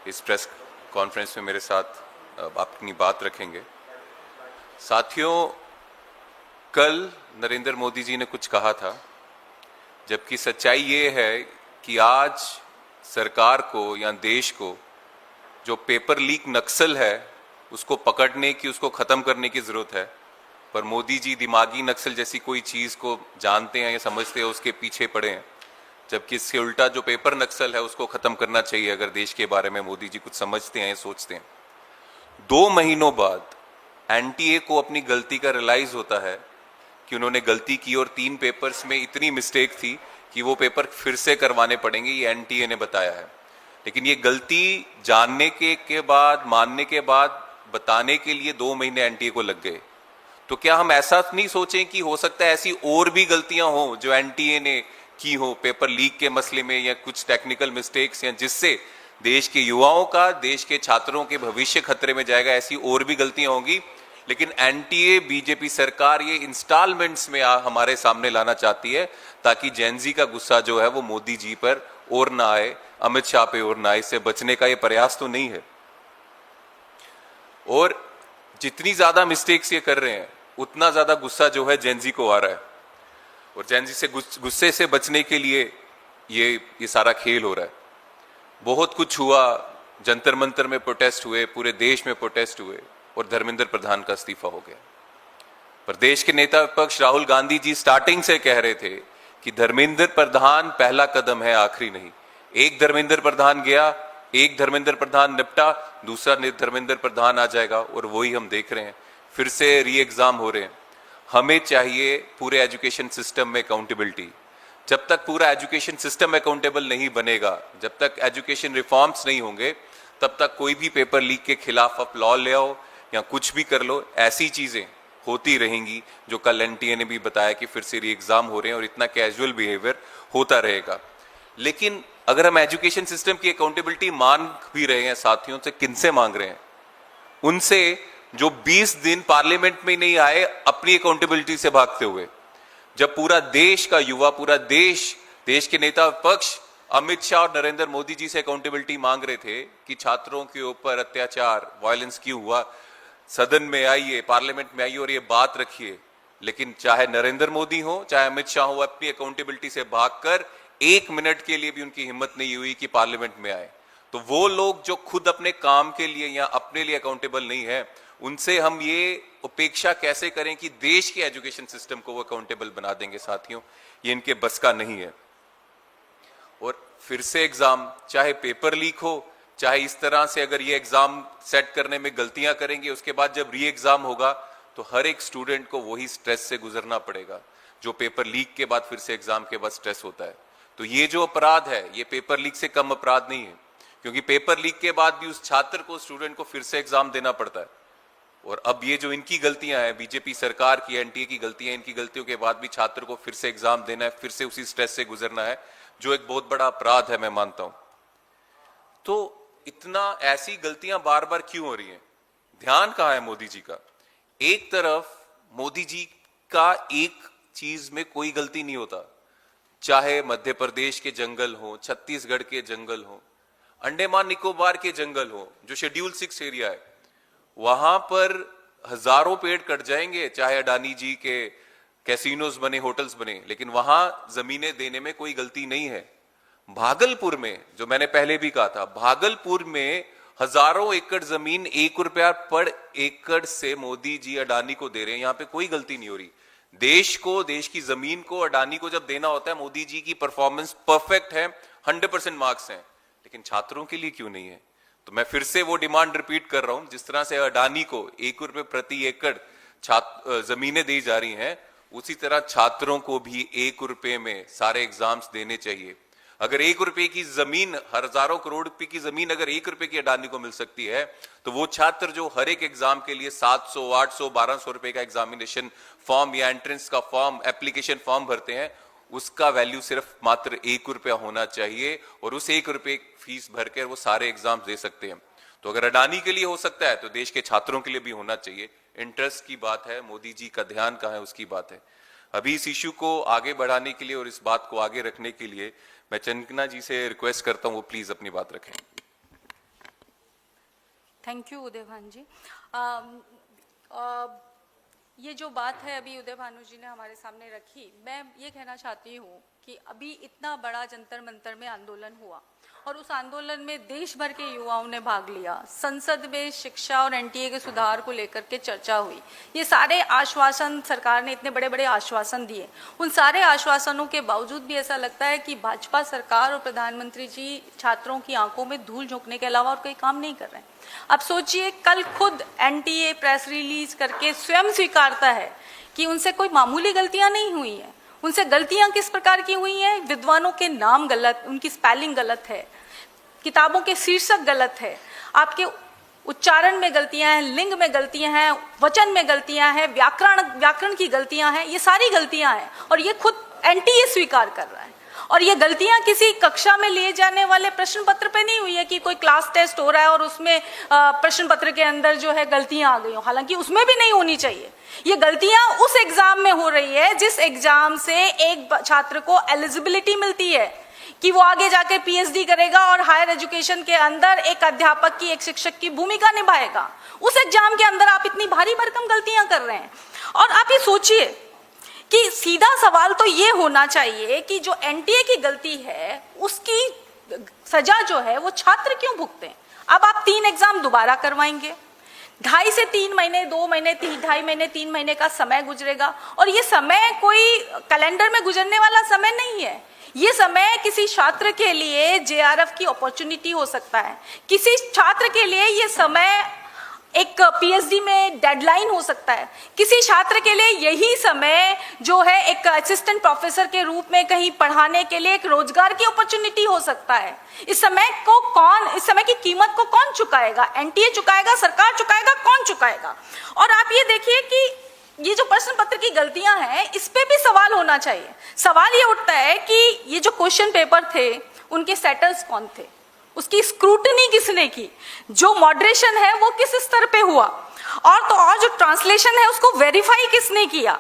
इस press conference में मेरे साथ अपनी बात रखेंगे। साथियों, कल नरेंद्र मोदी जी ने कुछ कहा था, जबकि सच्चाई ये है कि आज सरकार को या देश को जो पेपर लीक नक्सल है उसको पकड़ने की, उसको खत्म करने की जरूरत है। पर मोदी जी दिमागी नक्सल जैसी कोई चीज को जानते हैं या समझते हैं, उसके पीछे पड़े हैं। जबकि इससे उल्टा जो पेपर नक्सल है उसको खत्म करना चाहिए, अगर देश के बारे में मोदी जी कुछ समझते हैं, सोचते हैं। 2 महीनों बाद एनटीए को अपनी गलती का रियलाइज होता है कि उन्होंने गलती की और 3 पेपर्स में इतनी मिस्टेक थी कि वो पेपर फिर से करवाने पड़ेंगे, ये एनटीए ने बताया है। लेकिन ये गलती जानने के बाद, मानने के बाद बताने के लिए 2 महीने एनटीए को लग गए। तो क्या हम ऐसा नहीं सोचें कि हो सकता है ऐसी और भी गलतियां हो जो एनटीए ने की हो पेपर लीक के मसले में, या कुछ टेक्निकल मिस्टेक्स, या जिससे देश के युवाओं का, देश के छात्रों के भविष्य खतरे में जाएगा। ऐसी और भी गलतियां होंगी, लेकिन एनटीए, बीजेपी सरकार ये इंस्टॉलमेंट्स में हमारे सामने लाना चाहती है, ताकि जेनजी का गुस्सा जो है वो मोदी जी पर और ना आए, अमित शाह पे और ना आए। इससे बचने का ये प्रयास तो नहीं है। और जितनी ज्यादा मिस्टेक्स ये कर रहे हैं, उतना ज्यादा गुस्सा जो है जेनजी को आ रहा है। और जेनजी से गुस्से से बचने के लिए ये सारा खेल हो रहा है। बहुत कुछ हुआ, जंतर मंतर में प्रोटेस्ट हुए, पूरे देश में प्रोटेस्ट हुए, और धर्मेंद्र प्रधान का इस्तीफा हो गया। पर देश के नेता विपक्ष राहुल गांधी जी स्टार्टिंग से कह रहे थे कि धर्मेंद्र प्रधान पहला कदम है, आखिरी नहीं। एक धर्मेंद्र प्रधान गया, एक धर्मेंद्र प्रधान निपटा, दूसरा धर्मेंद्र प्रधान आ जाएगा, और वही हम देख रहे हैं। फिर से री एग्जाम हो रहे हैं। हमें चाहिए पूरे एजुकेशन सिस्टम में अकाउंटेबिलिटी। जब तक पूरा एजुकेशन सिस्टम अकाउंटेबल नहीं बनेगा, जब तक एजुकेशन रिफॉर्म्स नहीं होंगे, तब तक कोई भी पेपर लीक के खिलाफ आप लॉ ले आओ या कुछ भी कर लो, ऐसी चीजें होती रहेंगी। जो कल एनटीए ने भी बताया कि फिर से री एग्जाम हो रहे हैं और इतना कैजुअल बिहेवियर होता रहेगा। लेकिन अगर हम एजुकेशन सिस्टम की अकाउंटेबिलिटी मांग भी रहे हैं, साथियों से किनसे मांग रहे हैं? उनसे जो 20 दिन पार्लियामेंट में नहीं आए अपनी अकाउंटेबिलिटी से भागते हुए। जब पूरा देश का युवा, पूरा देश के नेता विपक्ष अमित शाह और नरेंद्र मोदी जी से अकाउंटेबिलिटी मांग रहे थे कि छात्रों के ऊपर अत्याचार, वायलेंस क्यों हुआ, सदन में आइए, पार्लियामेंट में आइए और ये बात रखिए। लेकिन चाहे नरेंद्र मोदी हो, चाहे अमित शाह हो, अपनी अकाउंटेबिलिटी से भागकर 1 मिनट के लिए भी उनकी हिम्मत नहीं हुई कि पार्लियामेंट में आए। तो वो लोग जो खुद अपने काम के लिए या अपने लिए अकाउंटेबल नहीं है, उनसे हम ये उपेक्षा कैसे करें कि देश के एजुकेशन सिस्टम को वो अकाउंटेबल बना देंगे? साथियों, ये इनके बस का नहीं है। और फिर से एग्जाम, चाहे पेपर लीक हो, चाहे इस तरह से अगर ये एग्जाम सेट करने में गलतियां करेंगे, उसके बाद जब री एग्जाम होगा तो हर एक स्टूडेंट को वही स्ट्रेस से गुजरना पड़ेगा जो पेपर लीक के बाद, फिर से एग्जाम के बाद स्ट्रेस होता है। तो ये जो अपराध है, ये पेपर लीक से कम अपराध नहीं है, क्योंकि पेपर लीक के बाद भी उस छात्र को, स्टूडेंट को फिर से एग्जाम देना पड़ता है। और अब ये जो इनकी गलतियां हैं, बीजेपी सरकार की, एनटीए की गलतियां, इनकी गलतियों के बाद भी छात्र को फिर से एग्जाम देना है, फिर से उसी स्ट्रेस से गुजरना है, जो एक बहुत बड़ा अपराध है, मैं मानता हूं। तो इतना ऐसी गलतियां बार बार क्यों हो रही हैं? ध्यान कहां है मोदी जी का? एक तरफ मोदी जी का एक चीज में कोई गलती नहीं होता, चाहे मध्य प्रदेश के जंगल हो, छत्तीसगढ़ के जंगल हो, अंडमान निकोबार के जंगल हो, जो शेड्यूल 6 एरिया है, वहां पर हजारों पेड़ कट जाएंगे, चाहे अडानी जी के कैसीनोज बने, होटल्स बने, लेकिन वहां जमीनें देने में कोई गलती नहीं है। भागलपुर में, जो मैंने पहले भी कहा था, भागलपुर में हजारों एकड़ जमीन 1 रुपया पर एकड़ से मोदी जी अडानी को दे रहे हैं। यहां पे कोई गलती नहीं हो रही। देश को, देश की जमीन को अडानी को जब देना होता है, मोदी जी की परफॉर्मेंस परफेक्ट है, 100% मार्क्स हैं, लेकिन छात्रों के लिए क्यों नहीं है? तो मैं फिर से वो डिमांड रिपीट कर रहा हूं, जिस तरह से अडानी को 1 रुपये प्रति एकड़ जमीनें दी जा रही हैं, उसी तरह छात्रों को भी 1 रुपये में सारे एग्जाम्स देने चाहिए। अगर 1 रुपये की जमीन, हजारों करोड़ रुपए की जमीन अगर 1 रुपये की अडानी को मिल सकती है, तो वो छात्र जो हर एक एग्जाम के लिए 700, 800, 1200 रुपए का एग्जामिनेशन फॉर्म या एंट्रेंस का फॉर्म, एप्लीकेशन फॉर्म भरते हैं, उसका वैल्यू सिर्फ मात्र 1 रुपया होना चाहिए, और उस 1 रुपये फीस भरकर वो सारे एग्जाम दे सकते हैं। तो अगर अडानी के लिए हो सकता है, तो देश के छात्रों के लिए भी होना चाहिए। इंटरेस्ट की बात है, मोदी जी का ध्यान कहां है उसकी बात है। अभी इस इश्यू को आगे बढ़ाने के लिए और इस बात को आगे रखने के लिए मैं चंदना जी से रिक्वेस्ट करता हूं, वो प्लीज अपनी बात रखें। थैंक यू उदय भानु जी। ये जो बात है अभी उदय भानु जी ने हमारे सामने रखी, मैं ये कहना चाहती हूँ कि अभी इतना बड़ा जंतर मंतर में आंदोलन हुआ और उस आंदोलन में देश भर के युवाओं ने भाग लिया। संसद में शिक्षा और एनटीए के सुधार को लेकर के चर्चा हुई। ये सारे आश्वासन, सरकार ने इतने बड़े बड़े आश्वासन दिए, उन सारे आश्वासनों के बावजूद भी ऐसा लगता है कि भाजपा सरकार और प्रधानमंत्री जी छात्रों की आंखों में धूल झोंकने के अलावा और कोई काम नहीं कर रहे हैं। अब सोचिए, कल खुद एनटीए प्रेस रिलीज करके स्वयं स्वीकारता है कि उनसे कोई मामूली गलतियां नहीं हुई हैं। उनसे गलतियां किस प्रकार की हुई हैं? विद्वानों के नाम गलत, उनकी स्पेलिंग गलत है, किताबों के शीर्षक गलत है, आपके उच्चारण में गलतियां हैं, लिंग में गलतियां हैं, वचन में गलतियां हैं, व्याकरण की गलतियां हैं, ये सारी गलतियां हैं और ये खुद एनटीए स्वीकार कर रहा है। और ये गलतियां किसी कक्षा में लिए जाने वाले प्रश्न पत्र पे नहीं हुई है कि कोई क्लास टेस्ट हो रहा है और उसमें प्रश्न पत्र के अंदर जो है गलतियां आ गई हो, हालांकि उसमें भी नहीं होनी चाहिए। ये गलतियां उस एग्जाम में हो रही है जिस एग्जाम से एक छात्र को एलिजिबिलिटी मिलती है कि वो आगे जाके पीएचडी करेगा और हायर एजुकेशन के अंदर एक अध्यापक की, एक शिक्षक की भूमिका निभाएगा। उस एग्जाम के अंदर आप इतनी भारी भरकम गलतियां कर रहे हैं। और आप ये सोचिए कि सीधा सवाल तो ये होना चाहिए कि जो एनटीए की गलती है उसकी सजा जो है वो छात्र क्यों भुगते हैं? अब आप 3 एग्जाम दोबारा करवाएंगे, 2.5 से 3 महीने, 2 महीने, 2.5 महीने, 3 महीने का समय गुजरेगा और ये समय कोई कैलेंडर में गुजरने वाला समय नहीं है। ये समय किसी छात्र के लिए जेआरएफ की अपॉर्चुनिटी हो सकता है, किसी छात्र के लिए ये समय एक पीएचडी में डेडलाइन हो सकता है, किसी छात्र के लिए यही समय जो है एक असिस्टेंट प्रोफेसर के रूप में कहीं पढ़ाने के लिए एक रोजगार की अपॉर्चुनिटी हो सकता है। इस समय की कीमत को कौन चुकाएगा? एनटीए चुकाएगा, सरकार चुकाएगा, कौन चुकाएगा? और आप ये देखिए कि ये जो प्रश्न पत्र की गलतियां हैं इस पे भी सवाल होना चाहिए। सवाल ये उठता है कि ये जो क्वेश्चन पेपर थे उनके सेटर्स कौन थे, उसकी स्क्रूटनी किसने की, जो मॉडरेशन है वो किस स्तर पे हुआ, और जो ट्रांसलेशन है उसको वेरीफाई किसने किया,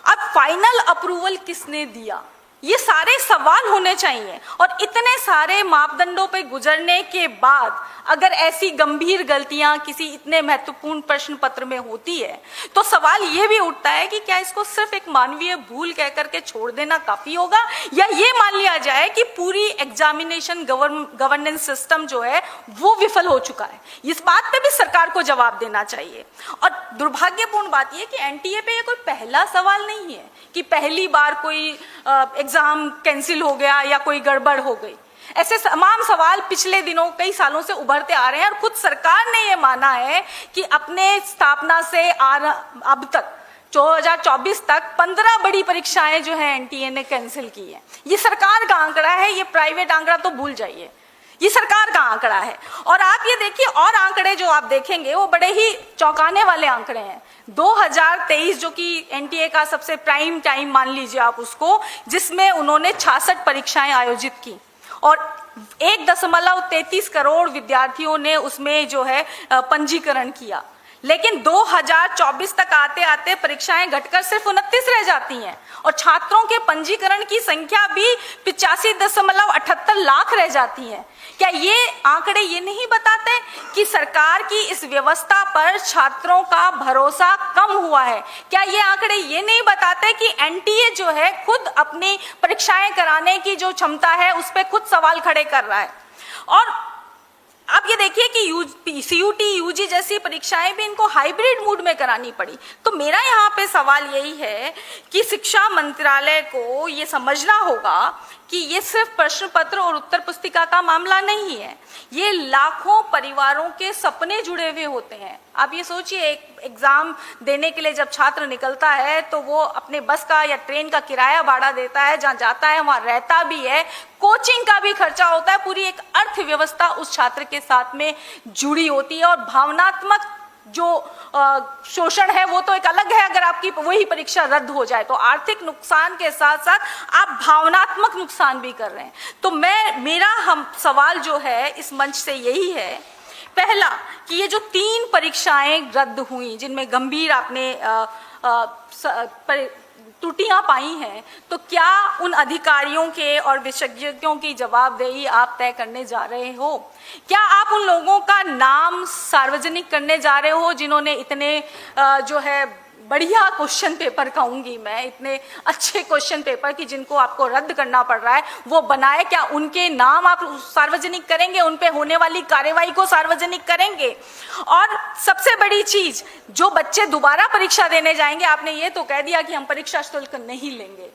अब फाइनल अप्रूवल किसने दिया? ये सारे सवाल होने चाहिए। और इतने सारे मापदंडों पे गुजरने के बाद अगर ऐसी गंभीर गलतियां किसी इतने महत्वपूर्ण प्रश्न पत्र में होती है तो सवाल ये भी उठता है कि क्या इसको सिर्फ एक मानवीय भूल कह करके छोड़ देना काफी होगा, या ये मान लिया जाए कि पूरी एग्जामिनेशन गवर्नेंस सिस्टम जो है वो विफल हो चुका है? इस बात पे भी सरकार को जवाब देना चाहिए। और दुर्भाग्यपूर्ण बात यह कि एनटीए पे ये कोई पहला सवाल नहीं है कि पहली बार कोई एग्जाम कैंसिल हो गया या कोई गड़बड़ हो गई। ऐसे तमाम सवाल पिछले दिनों कई सालों से उभरते आ रहे हैं और खुद सरकार ने ये माना है कि अपने स्थापना से अब तक 2024 तक 15 बड़ी परीक्षाएं जो है एनटीए ने कैंसिल की है। ये सरकार का आंकड़ा है, ये प्राइवेट आंकड़ा तो भूल जाइए, ये सरकार का आंकड़ा है। और आप ये देखिए, और आंकड़े जो आप देखेंगे वो बड़े ही चौंकाने वाले आंकड़े हैं। 2023 जो कि एनटीए का सबसे प्राइम टाइम मान लीजिए आप उसको, जिसमें उन्होंने 66 परीक्षाएं आयोजित की और 1.33 करोड़ विद्यार्थियों ने उसमें जो है पंजीकरण किया। लेकिन 2024 तक आते आते परीक्षाएं घटकर सिर्फ 29 रह जाती हैं और छात्रों के पंजीकरण की संख्या भी 85.78 लाख रह जाती है। क्या ये आंकड़े ये नहीं बताते कि सरकार की इस व्यवस्था पर छात्रों का भरोसा कम हुआ है? क्या ये आंकड़े ये नहीं बताते कि एनटीए जो है खुद अपनी परीक्षाएं कराने की जो क्षमता है उस पर खुद सवाल खड़े कर रहा है? और आप ये देखिए कि सीयूटी, यूजी जैसी परीक्षाएं भी इनको हाइब्रिड मोड में करानी पड़ी। तो मेरा यहाँ पे सवाल यही है कि शिक्षा मंत्रालय को ये समझना होगा कि ये सिर्फ प्रश्न पत्र और उत्तर पुस्तिका का मामला नहीं है, ये लाखों परिवारों के सपने जुड़े हुए होते हैं। आप ये सोचिए, एक एग्जाम देने के लिए जब छात्र निकलता है तो वो अपने बस का या ट्रेन का किराया भाड़ा देता है, जहाँ जाता है वहाँ रहता भी है, कोचिंग का भी खर्चा होता है, पूरी एक अर्थव्यवस्था उस छात्र के साथ में जुड़ी होती है। और भावनात्मक जो शोषण है वो तो एक अलग है, अगर आपकी वही परीक्षा रद्द हो जाए तो आर्थिक नुकसान के साथ साथ आप भावनात्मक नुकसान भी कर रहे हैं। तो मेरा सवाल जो है इस मंच से यही है, पहला कि ये जो 3 परीक्षाएं रद्द हुई जिनमें गंभीर आपने त्रुटियां पाई हैं, तो क्या उन अधिकारियों के और विशेषज्ञों की जवाबदेही आप तय करने जा रहे हो? क्या आप उन लोगों का नाम सार्वजनिक करने जा रहे हो जिन्होंने इतने जो है बढ़िया क्वेश्चन पेपर, कहूंगी मैं, इतने अच्छे क्वेश्चन पेपर की जिनको आपको रद्द करना पड़ रहा है, वो बनाए? क्या उनके नाम आप सार्वजनिक करेंगे? उन पे होने वाली कार्यवाही को सार्वजनिक करेंगे? और सबसे बड़ी चीज, जो बच्चे दोबारा परीक्षा देने जाएंगे, आपने ये तो कह दिया कि हम परीक्षा शुल्क नहीं लेंगे,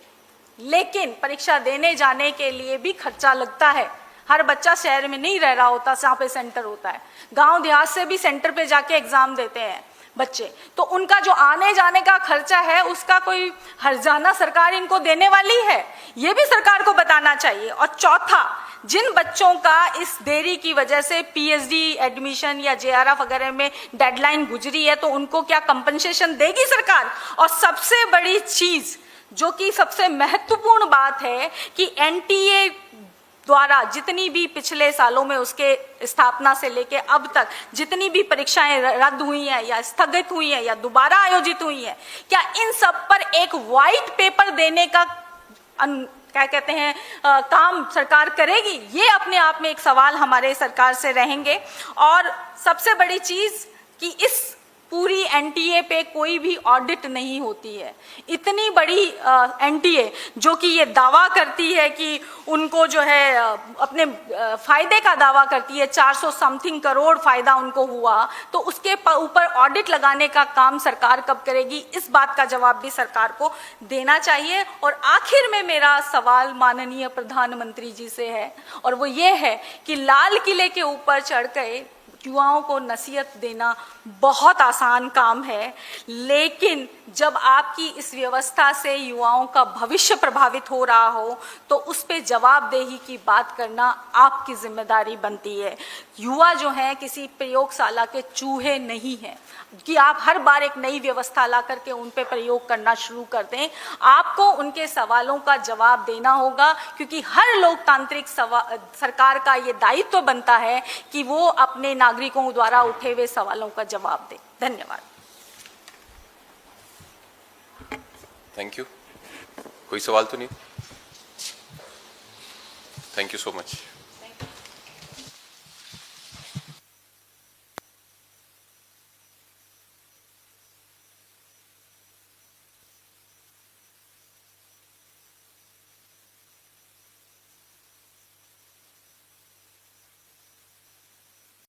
लेकिन परीक्षा देने जाने के लिए भी खर्चा लगता है। हर बच्चा शहर में नहीं रह रहा होता जहाँ पे सेंटर होता है, गांव देहात से भी सेंटर पे जाके एग्जाम देते हैं बच्चे, तो उनका जो आने जाने का खर्चा है उसका कोई हर्जाना सरकार इनको देने वाली है? ये भी सरकार को बताना चाहिए। और चौथा, जिन बच्चों का इस देरी की वजह से पीएचडी एडमिशन या जेआरएफ वगैरह में डेडलाइन गुजरी है, तो उनको क्या कंपनसेशन देगी सरकार? और सबसे बड़ी चीज जो कि सबसे महत्वपूर्ण बात है कि एनटीए द्वारा जितनी भी पिछले सालों में उसके स्थापना से लेके अब तक जितनी भी परीक्षाएं रद्द हुई हैं या स्थगित हुई हैं या दोबारा आयोजित हुई हैं, क्या इन सब पर एक व्हाइट पेपर देने का क्या कहते हैं काम सरकार करेगी? ये अपने आप में एक सवाल हमारे सरकार से रहेंगे। और सबसे बड़ी चीज कि इस पूरी एनटीए पे कोई भी ऑडिट नहीं होती है। इतनी बड़ी एनटीए जो कि ये दावा करती है कि उनको जो है अपने फायदे का दावा करती है, 400 समथिंग करोड़ फायदा उनको हुआ, तो उसके ऊपर ऑडिट लगाने का काम सरकार कब करेगी? इस बात का जवाब भी सरकार को देना चाहिए। और आखिर में मेरा सवाल माननीय प्रधानमंत्री जी से है, और वो ये है कि लाल किले के ऊपर चढ़ गए युवाओं को नसीहत देना बहुत आसान काम है, लेकिन जब आपकी इस व्यवस्था से युवाओं का भविष्य प्रभावित हो रहा हो तो उस पे जवाबदेही की बात करना आपकी जिम्मेदारी बनती है। युवा जो हैं किसी प्रयोगशाला के चूहे नहीं हैं कि आप हर बार एक नई व्यवस्था ला करके उन पे प्रयोग करना शुरू कर दें। आपको उनके सवालों का जवाब देना होगा, क्योंकि हर लोकतांत्रिक सरकार का ये दायित्व बनता है कि वो अपने नागरिकों द्वारा उठे हुए सवालों का जवाब दे। धन्यवाद। Thank you. कोई सवाल तो नहीं? Thank you so much.